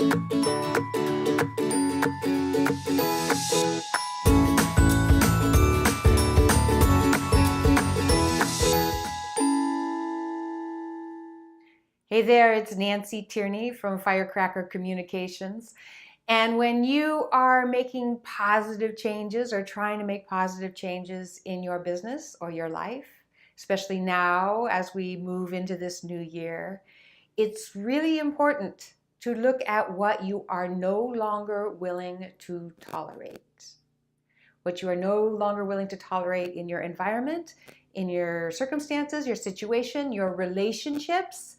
Hey there, it's Nancy Tierney from Firecracker Communications. And when you are making positive changes or trying to make positive changes in your business or your life, especially now as we move into this new year, it's really important to look at what you are no longer willing to tolerate. What you are no longer willing to tolerate in your environment, in your circumstances, your situation, your relationships,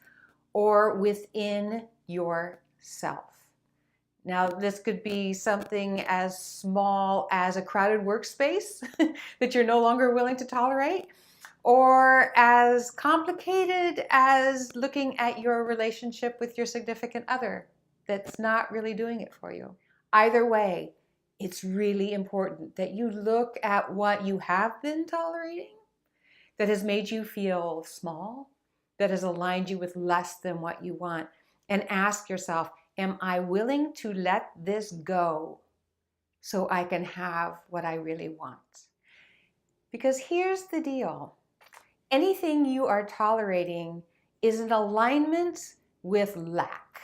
or within yourself. Now, this could be something as small as a crowded workspace that you're no longer willing to tolerate, or as complicated as looking at your relationship with your significant other that's not really doing it for you. Either way, it's really important that you look at what you have been tolerating that has made you feel small, that has aligned you with less than what you want, and ask yourself, am I willing to let this go so I can have what I really want? Because here's the deal. Anything you are tolerating is in alignment with lack.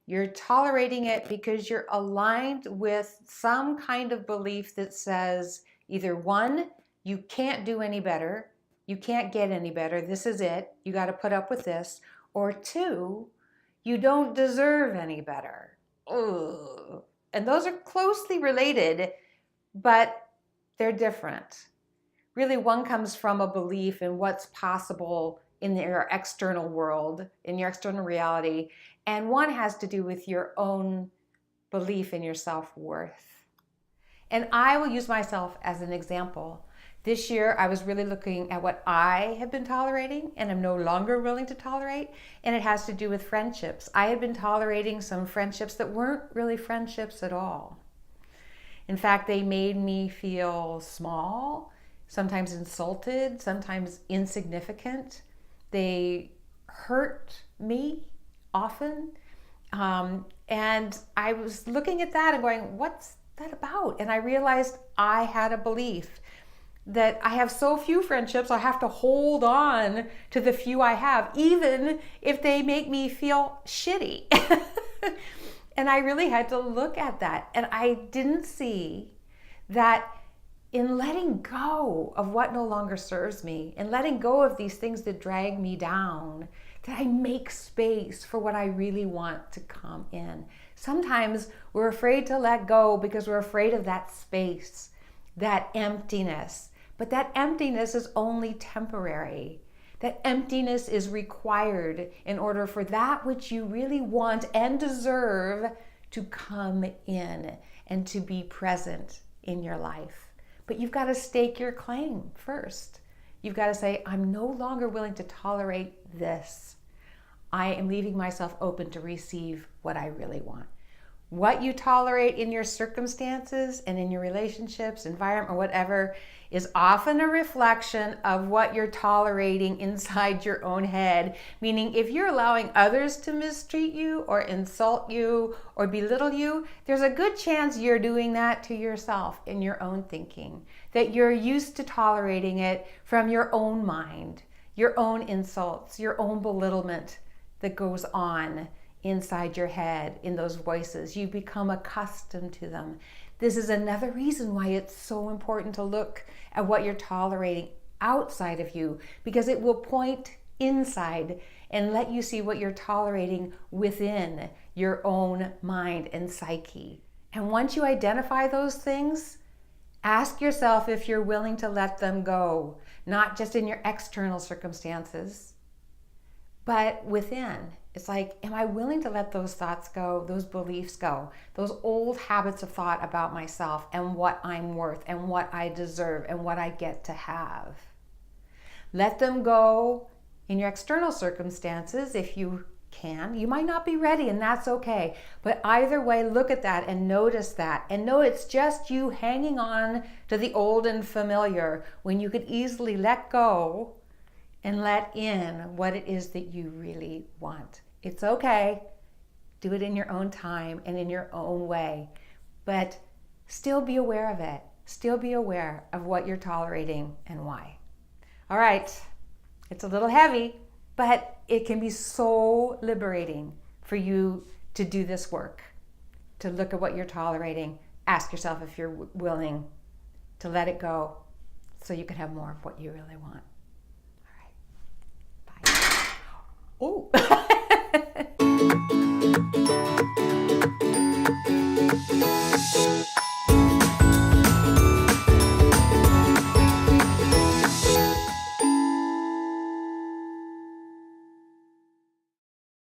You're tolerating it because you're aligned with some kind of belief that says either one, you can't do any better, you can't get any better, this is it, you got to put up with this, or two, you don't deserve any better. Ugh. And those are closely related, but they're different. Really, one comes from a belief in what's possible in your external world, in your external reality, and one has to do with your own belief in your self-worth. And I will use myself as an example. This year, I was really looking at what I have been tolerating and am no longer willing to tolerate, and it has to do with friendships. I had been tolerating some friendships that weren't really friendships at all. In fact, they made me feel small, sometimes insulted, sometimes insignificant. They hurt me often. And I was looking at that and going, what's that about? And I realized I had a belief that I have so few friendships, I have to hold on to the few I have, even if they make me feel shitty. And I really had to look at that. And I didn't see that in letting go of what no longer serves me and letting go of these things that drag me down, that I make space for what I really want to come in. Sometimes we're afraid to let go because we're afraid of that space, that emptiness. But that emptiness is only temporary. That emptiness is required in order for that which you really want and deserve to come in and to be present in your life. But you've got to stake your claim first. You've got to say, I'm no longer willing to tolerate this. I am leaving myself open to receive what I really want. What you tolerate in your circumstances and in your relationships, environment, or whatever is often a reflection of what you're tolerating inside your own head. Meaning, if you're allowing others to mistreat you or insult you or belittle you, there's a good chance you're doing that to yourself in your own thinking. That you're used to tolerating it from your own mind, your own insults, your own belittlement that goes on inside your head in those voices. You become accustomed to them. This is another reason why it's so important to look at what you're tolerating outside of you, because it will point inside and let you see what you're tolerating within your own mind and psyche. And once you identify those things, ask yourself if you're willing to let them go, not just in your external circumstances, but within. It's like, am I willing to let those thoughts go, those beliefs go, those old habits of thought about myself and what I'm worth and what I deserve and what I get to have? Let them go in your external circumstances if you can. You might not be ready, and that's okay. But either way, look at that and notice that. And know it's just you hanging on to the old and familiar when you could easily let go and let in what it is that you really want. It's okay. Do it in your own time and in your own way. But still be aware of it. Still be aware of what you're tolerating and why. All right, it's a little heavy, but it can be so liberating for you to do this work, to look at what you're tolerating, ask yourself if you're willing to let it go so you can have more of what you really want. All right, bye. Oh.